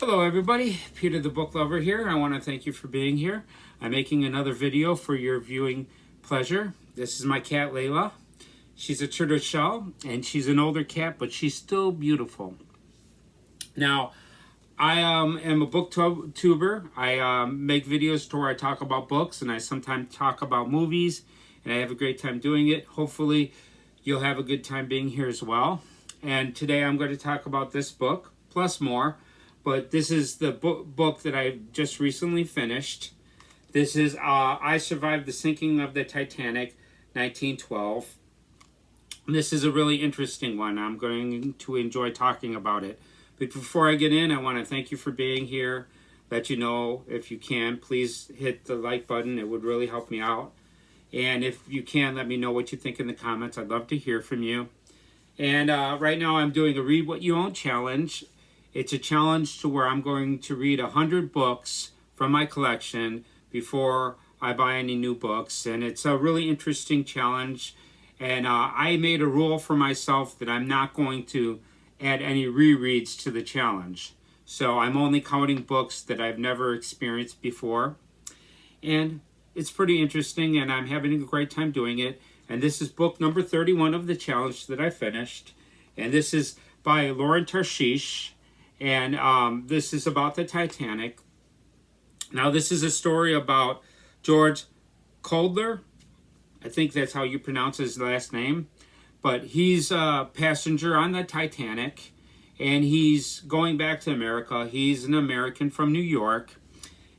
Hello everybody, Peter the Book Lover here. I want to thank you for being here. I'm making another video for your viewing pleasure. This is my cat Layla. She's a tortoiseshell and she's an older cat, but she's still beautiful. Now, I am a booktuber. I make videos to where I talk about books and I sometimes talk about movies, and I have a great time doing it. Hopefully you'll have a good time being here as well. And today I'm going to talk about this book, plus more. But this is the book that I just recently finished. This is I Survived the Sinking of the Titanic, 1912. This is a really interesting one. I'm going to enjoy talking about it. But before I get in, I want to thank you for being here. Let you know, if you can, please hit the like button. It would really help me out. And if you can, let me know what you think in the comments. I'd love to hear from you. And right now I'm doing a Read What You Own challenge. It's a challenge to where I'm going to read 100 books from my collection before I buy any new books. And it's a really interesting challenge. And I made a rule for myself that I'm not going to add any rereads to the challenge. So I'm only counting books that I've never experienced before. And it's pretty interesting, and I'm having a great time doing it. And this is book number 31 of the challenge that I finished. And this is by Lauren Tarshish. And this is about the Titanic. Now, this is a story about George Coulter. I think that's how you pronounce his last name. But he's a passenger on the Titanic, and he's going back to America. He's an American from New York,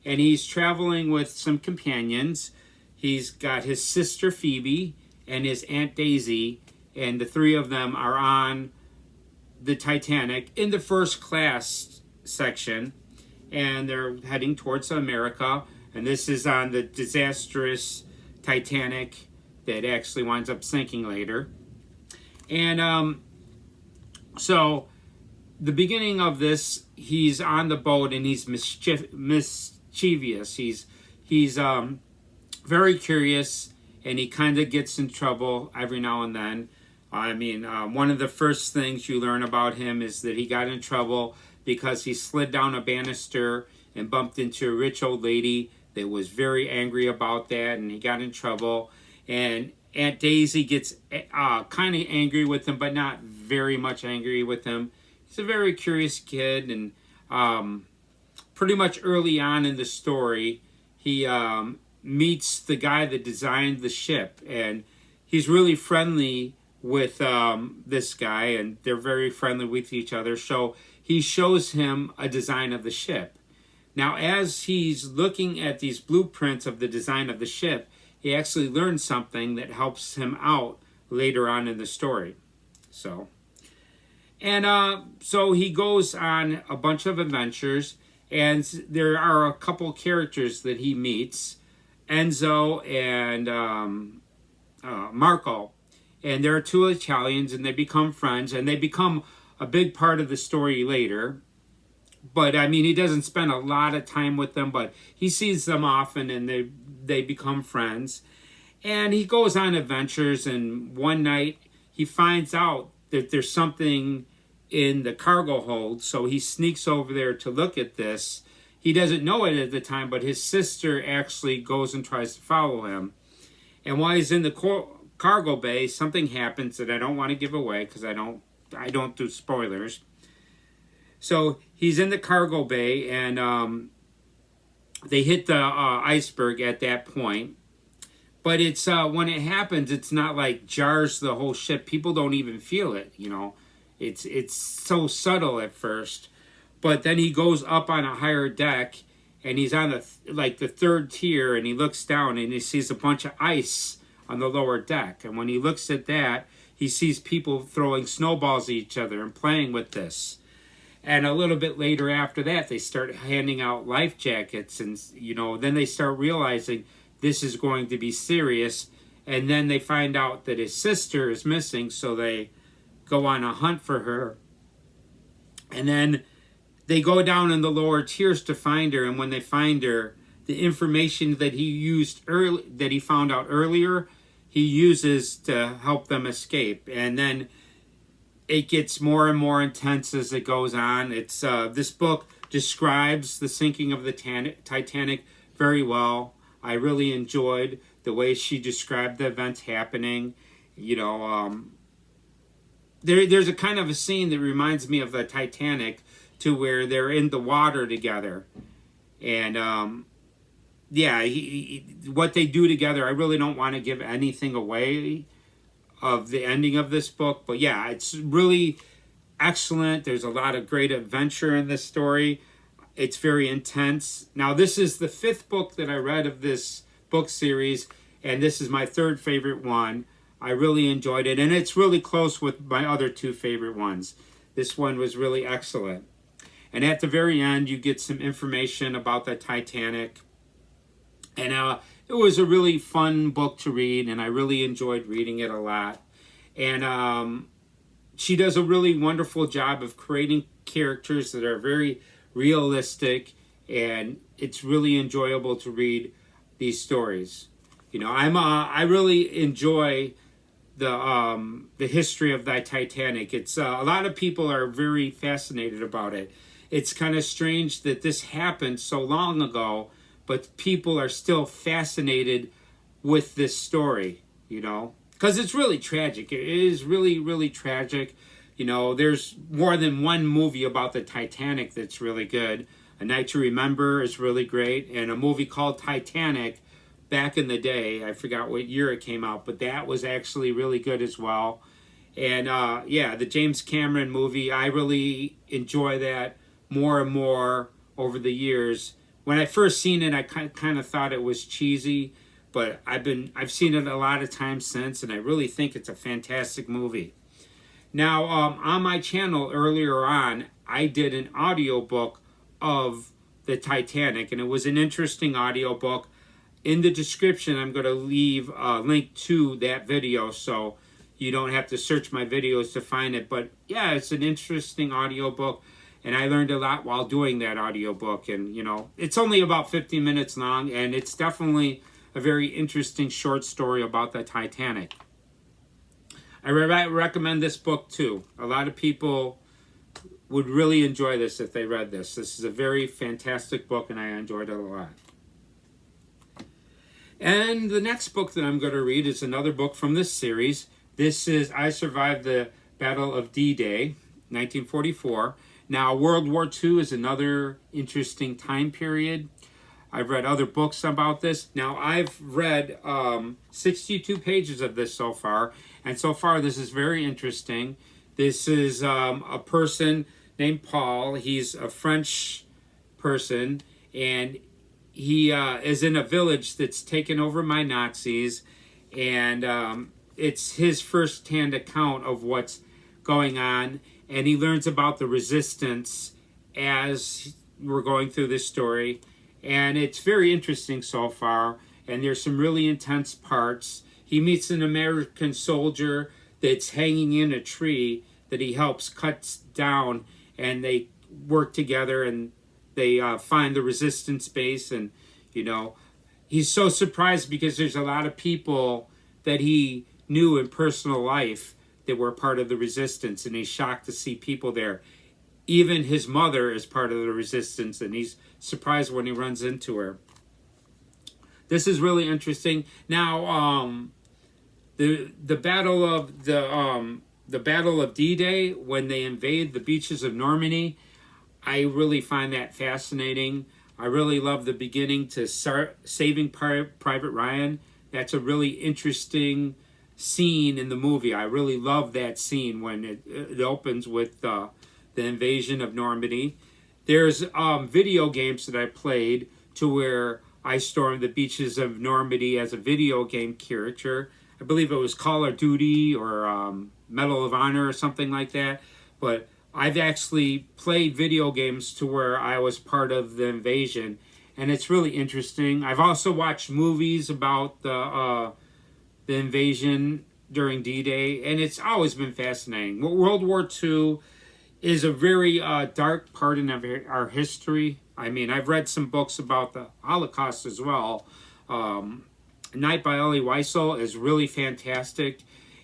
and he's traveling with some companions. He's got his sister Phoebe and his Aunt Daisy, and the three of them are on the Titanic in the first class section, and they're heading towards America. And this is on the disastrous Titanic that actually winds up sinking later. And so the beginning of this, he's on the boat and he's mischievous. He's very curious, and he kind of gets in trouble every now and then. I mean, one of the first things you learn about him is that he got in trouble because he slid down a banister and bumped into a rich old lady that was very angry about that, and he got in trouble. And Aunt Daisy gets kind of angry with him, but not very much angry with him. He's a very curious kid, and pretty much early on in the story, he meets the guy that designed the ship, and he's really friendly with this guy, and they're very friendly with each other. So he shows him a design of the ship. Now, as he's looking at these blueprints of the design of the ship, he actually learns something that helps him out later on in the story. So he goes on a bunch of adventures, and there are a couple characters that he meets, Enzo and Marco. And there are two Italians, and they become friends, and they become a big part of the story later. But, I mean, he doesn't spend a lot of time with them, but he sees them often, and they become friends. And he goes on adventures, and one night he finds out that there's something in the cargo hold, so he sneaks over there to look at this. He doesn't know it at the time, but his sister actually goes and tries to follow him. And while he's in the cargo bay, something happens that I don't want to give away because I don't do spoilers. So he's in the cargo bay, and they hit the iceberg at that point. But it's when it happens, it's not like jars the whole ship. People don't even feel it, you know. It's so subtle at first. But then he goes up on a higher deck, and he's on the third tier, and he looks down and he sees a bunch of ice on the lower deck. And when he looks at that, he sees people throwing snowballs at each other and playing with this. And a little bit later after that, they start handing out life jackets, and then they start realizing this is going to be serious. And then they find out that his sister is missing, so they go on a hunt for her. And then they go down in the lower tiers to find her, and when they find her, the information that he found out earlier, he uses to help them escape. And then it gets more and more intense as it goes on. It's this book describes the sinking of the Titanic very well. I really enjoyed the way she described the events happening. You know, there's a kind of a scene that reminds me of the Titanic, to where they're in the water together. And yeah, what they do together, I really don't want to give anything away of the ending of this book. But yeah, it's really excellent. There's a lot of great adventure in this story. It's very intense. Now, this is the 5th book that I read of this book series, and this is my 3rd favorite one. I really enjoyed it, and it's really close with my other 2 favorite ones. This one was really excellent. And at the very end, you get some information about the Titanic. And it was a really fun book to read, and I really enjoyed reading it a lot. And she does a really wonderful job of creating characters that are very realistic, and it's really enjoyable to read these stories. You know, I really enjoy the history of the Titanic. It's a lot of people are very fascinated about it. It's kind of strange that this happened so long ago, but people are still fascinated with this story, you know, because it's really tragic. It is really, really tragic. You know, there's more than one movie about the Titanic that's really good. A Night to Remember is really great, and a movie called Titanic back in the day, I forgot what year it came out, but that was actually really good as well. And yeah, the James Cameron movie, I really enjoy that more and more over the years. When I first seen it, I kind of thought it was cheesy, but I've seen it a lot of times since, and I really think it's a fantastic movie. Now, on my channel earlier on, I did an audiobook of the Titanic, and it was an interesting audiobook. In the description, I'm going to leave a link to that video, so you don't have to search my videos to find it. But yeah, it's an interesting audiobook, and I learned a lot while doing that audiobook. And, you know, it's only about 15 minutes long, and it's definitely a very interesting short story about the Titanic. I recommend this book too. A lot of people would really enjoy this if they read this. This is a very fantastic book, and I enjoyed it a lot. And the next book that I'm going to read is another book from this series. This is I Survived the Battle of D-Day, 1944. Now, World War II is another interesting time period. I've read other books about this. Now, I've read 62 pages of this so far, and so far this is very interesting. This is a person named Paul. He's a French person, and he is in a village that's taken over by Nazis, and it's his first-hand account of what's going on, and he learns about the resistance as we're going through this story, and it's very interesting so far, and there's some really intense parts. He meets an American soldier that's hanging in a tree that he helps cut down, and they work together, and they find the resistance base. And, you know, he's so surprised because there's a lot of people that he knew in personal life that were part of the resistance, and he's shocked to see people there. Even his mother is part of the resistance, and he's surprised when he runs into her. This is really interesting. Now, the battle of the Battle of D-Day, when they invade the beaches of Normandy, I really find that fascinating. I really love the beginning to Saving Private Ryan. That's a really interesting scene in the movie. I really love that scene when it opens with the invasion of Normandy. There's video games that I played to where I stormed the beaches of Normandy as a video game character. I believe it was Call of Duty or Medal of Honor or something like that. But I've actually played video games to where I was part of the invasion, and it's really interesting. I've also watched movies about the invasion during D-Day, and it's always been fascinating. World War II is a very dark part in our history. I mean, I've read some books about the Holocaust as well. Night by Elie Wiesel is really fantastic,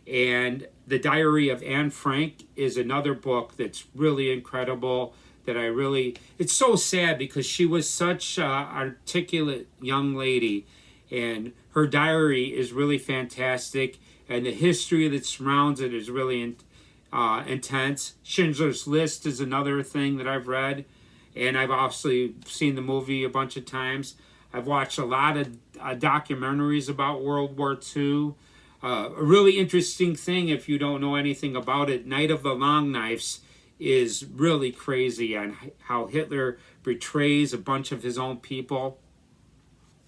and The Diary of Anne Frank is another book that's really incredible. that I really, it's so sad because she was such an articulate young lady, and her diary is really fantastic, and the history that surrounds it is really intense. Schindler's List is another thing that I've read, and I've obviously seen the movie a bunch of times. I've watched a lot of documentaries about World War II. A really interesting thing, if you don't know anything about it, Night of the Long Knives is really crazy on how Hitler betrays a bunch of his own people.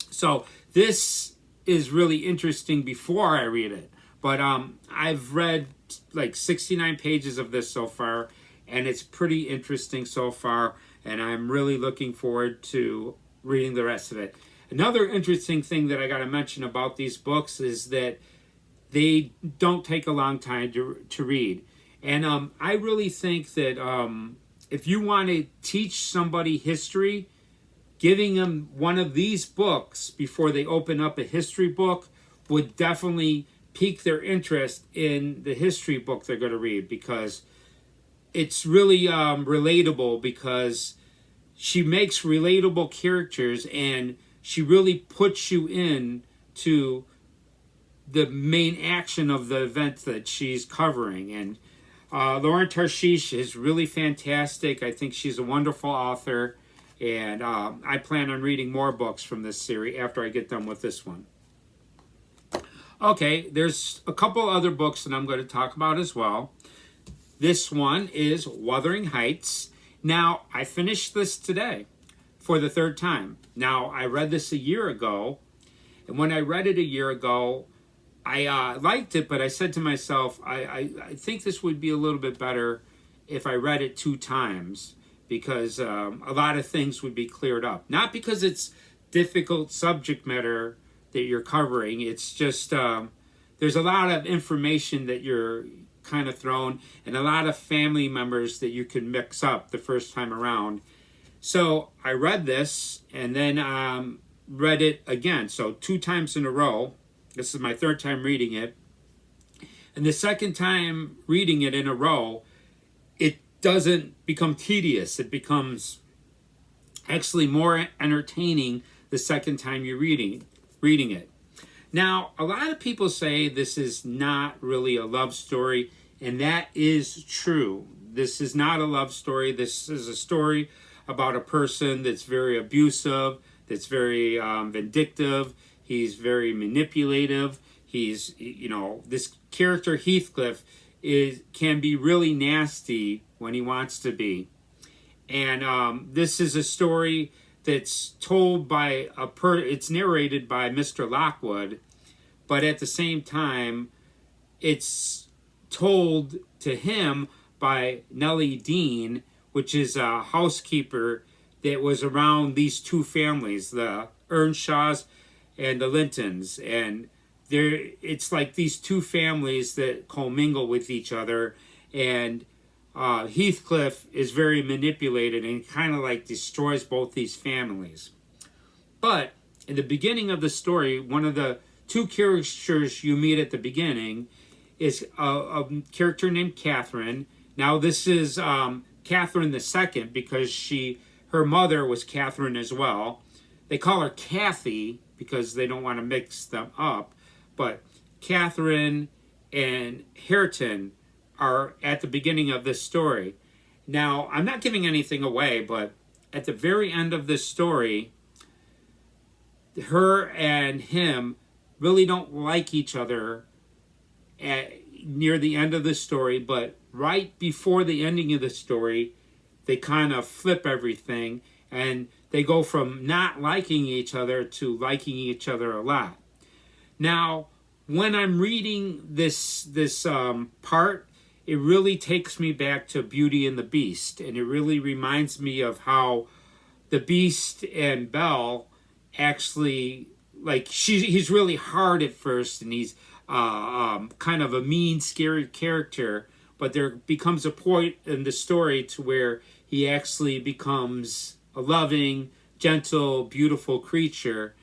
So this is really interesting before I read it. But I've read like 69 pages of this so far, and it's pretty interesting so far, and I'm really looking forward to reading the rest of it. Another interesting thing that I got to mention about these books is that they don't take a long time to read. And I really think that if you want to teach somebody history, giving them one of these books before they open up a history book would definitely pique their interest in the history book they're going to read, because it's really relatable, because she makes relatable characters and she really puts you in to the main action of the event that she's covering. And Lauren Tarshish is really fantastic. I think she's a wonderful author, and I plan on reading more books from this series after I get done with this one. Okay, there's a couple other books that I'm going to talk about as well. This one is Wuthering Heights. Now, I finished this today for the third time. Now, I read this a year ago, and when I read it a year ago, I liked it, but I said to myself, I think this would be a little bit better if I read it 2 times, because a lot of things would be cleared up. Not because it's difficult subject matter that you're covering. It's just there's a lot of information that you're kind of thrown, and a lot of family members that you can mix up the first time around. So I read this and then read it again. So 2 times in a row. This is my 3rd time reading it. And the 2nd time reading it in a row, it doesn't become tedious. It becomes actually more entertaining the 2nd time you're reading it. Now, a lot of people say this is not really a love story, and that is true. This is not a love story. This is a story about a person that's very abusive, that's very vindictive. He's very manipulative. He's, this character Heathcliff can be really nasty when he wants to be. And this is a story that's told by it's narrated by Mr. Lockwood, but at the same time, it's told to him by Nellie Dean, which is a housekeeper that was around these 2 families, the Earnshaws and the Lintons. And it's like these 2 families that commingle with each other, and Heathcliff is very manipulated and kind of like destroys both these families. But in the beginning of the story, one of the 2 characters you meet at the beginning is a character named Catherine. Now this is Catherine II, because her mother was Catherine as well. They call her Kathy because they don't want to mix them up. But Catherine and Hareton are at the beginning of this story. Now, I'm not giving anything away, but at the very end of this story, her and him really don't like each other near the end of the story, but right before the ending of the story, they kind of flip everything, and they go from not liking each other to liking each other a lot. Now, when I'm reading this part, it really takes me back to Beauty and the Beast, and it really reminds me of how the Beast and Belle actually, like, he's really hard at first, and he's kind of a mean, scary character, but there becomes a point in the story to where he actually becomes a loving, gentle, beautiful creature.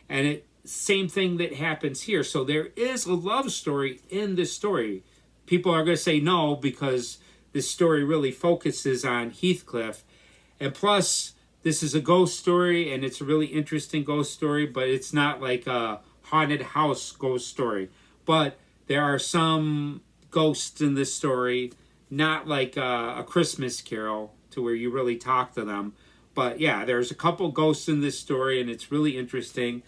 And same thing that happens here. So there is a love story in this story. People are going to say no, because this story really focuses on Heathcliff. And plus, this is a ghost story, and it's a really interesting ghost story, but it's not like a haunted house ghost story. But there are some ghosts in this story, not like a Christmas Carol to where you really talk to them. But yeah, there's a couple ghosts in this story, and it's really interesting.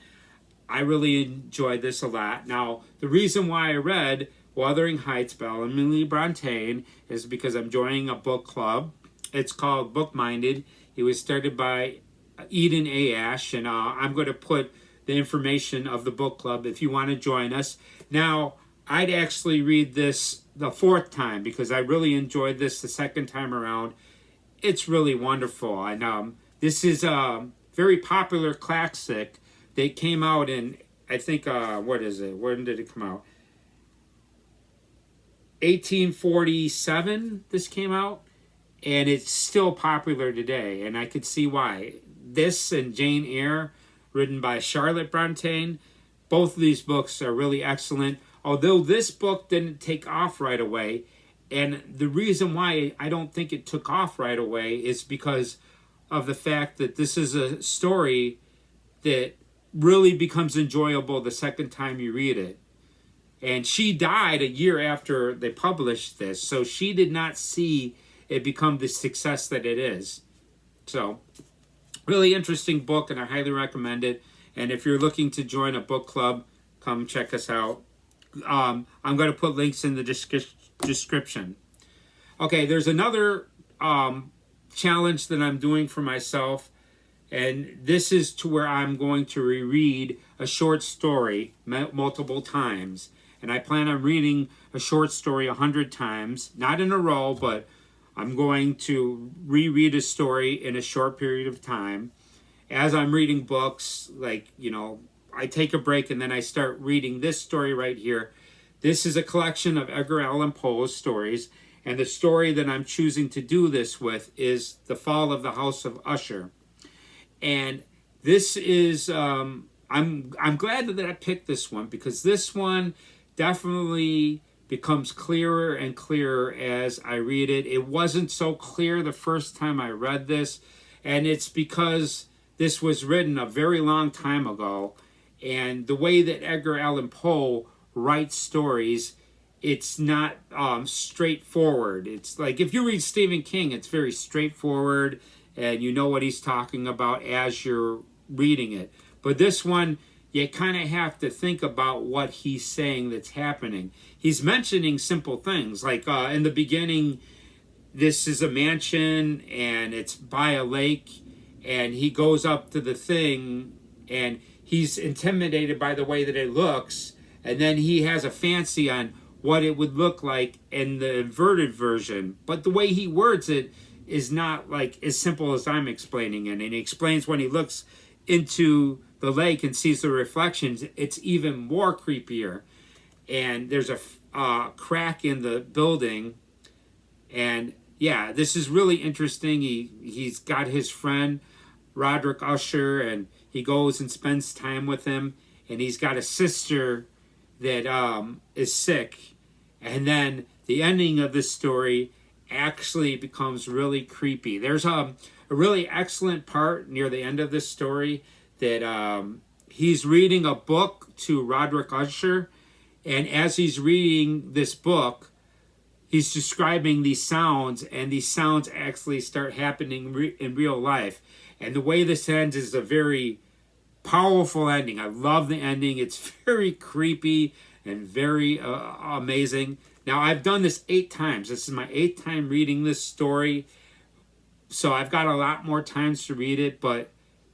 I really enjoyed this a lot. Now, the reason why I read Wuthering Heights by Emily Bronte is because I'm joining a book club. It's called Book Minded. It was started by Eden Ayash, and I'm going to put the information of the book club if you want to join us. Now, I'd actually read this the fourth time because I really enjoyed this the second time around. It's really wonderful. And this is a very popular classic. They came out in, I think, what is it? When did it come out? 1847, this came out. And it's still popular today. And I could see why. This and Jane Eyre, written by Charlotte Bronte, both of these books are really excellent. Although this book didn't take off right away. And the reason why I don't think it took off right away is because of the fact that this is a story that really becomes enjoyable the second time you read it. And she died a year after they published this, so she did not see it become the success that it is. So, really interesting book, and I highly recommend it. And if you're looking to join a book club, come check us out. I'm going to put links in the description. Okay, there's another challenge that I'm doing for myself, and this is to where I'm going to reread a short story multiple times. And I plan on reading a short story 100 times, not in a row, but I'm going to reread a story in a short period of time. As I'm reading books, like, I take a break and then I start reading this story right here. This is a collection of Edgar Allan Poe's stories, and the story that I'm choosing to do this with is The Fall of the House of Usher. And this is, I'm glad that I picked this one, because this one definitely becomes clearer and clearer as I read it. It wasn't so clear the first time I read this, and it's because this was written a very long time ago, and the way that Edgar Allan Poe writes stories, it's not straightforward. It's like if you read Stephen King, it's very straightforward, and you know what he's talking about as you're reading it. But this one, you kind of have to think about what he's saying that's happening. He's mentioning simple things, like in the beginning, this is a mansion, and it's by a lake, and he goes up to the thing, and he's intimidated by the way that it looks, and then he has a fancy on what it would look like in the inverted version. But the way he words it is not like as simple as I'm explaining it. And he explains when he looks into the lake and sees the reflections, it's even more creepier. And there's a crack in the building. And yeah, this is really interesting. He's got his friend Roderick Usher, and he goes and spends time with him. And he's got a sister that is sick. And then the ending of this story actually becomes really creepy. There's a really excellent part near the end of this story that he's reading a book to Roderick Usher, and as he's reading this book, he's describing these sounds, and these sounds actually start happening in real life. And the way this ends is a very powerful ending. I love the ending. It's very creepy and very amazing. Now, I've done this 8 times. This is my 8th time reading this story. So I've got a lot more times to read it, but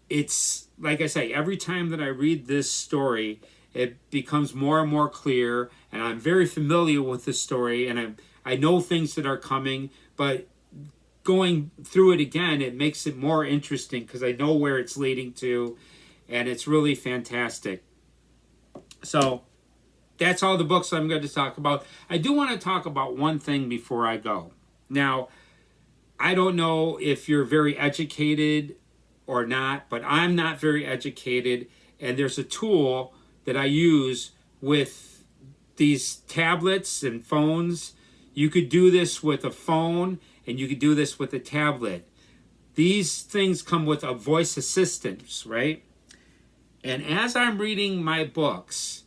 it's, like I say, every time that I read this story, it becomes more and more clear, and I'm very familiar with the story, and I know things that are coming, but going through it again, it makes it more interesting because I know where it's leading to, and it's really fantastic. So that's all the books I'm going to talk about. I do want to talk about one thing before I go. Now, I don't know if you're very educated or not, but I'm not very educated, and there's a tool that I use with these tablets and phones. You could do this with a phone, and you could do this with a tablet. these things come with a voice assistant, right? And as I'm reading my books,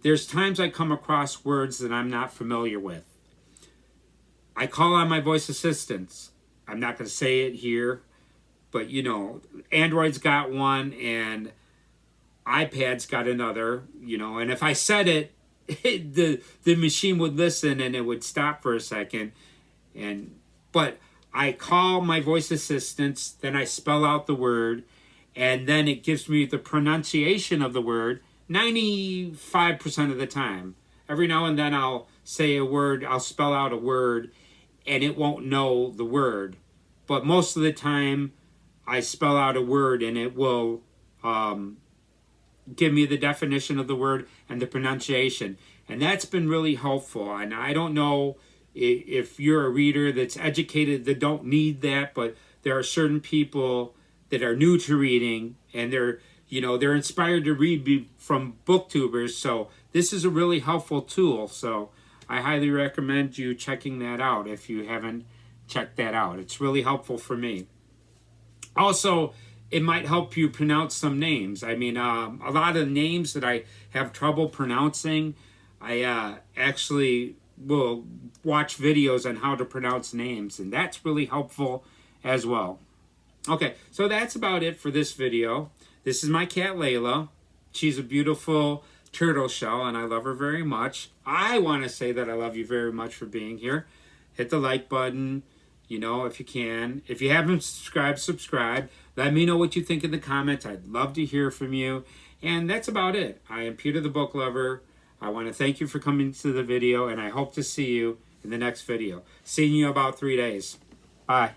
there's times I come across words that I'm not familiar with. I call on my voice assistants. I'm not going to say it here, but you know, Android's got one and iPad's got another, you know, and if I said it, the machine would listen and it would stop for a second. But I call my voice assistants, then I spell out the word, and then it gives me the pronunciation of the word 95% of the time. Every now and then I'll say a word, I'll spell out a word, and it won't know the word. But most of the time, I spell out a word, and it will give me the definition of the word and the pronunciation. And that's been really helpful. And I don't know if you're a reader that's educated that don't need that, but there are certain people that are new to reading, and they're inspired to read from booktubers. So this is a really helpful tool. So I highly recommend you checking that out if you haven't checked that out. It's really helpful for me. Also, it might help you pronounce some names. I mean, a lot of names that I have trouble pronouncing, I actually will watch videos on how to pronounce names, and that's really helpful as well. Okay, so that's about it for this video. This is my cat, Layla. She's a beautiful turtle shell, and I love her very much. I want to say that I love you very much for being here. Hit the like button, you know, if you can. If you haven't subscribed, subscribe. Let me know what you think in the comments. I'd love to hear from you. And that's about it. I am Peter the Book Lover. I want to thank you for coming to the video, and I hope to see you in the next video. See you in about 3 days. Bye.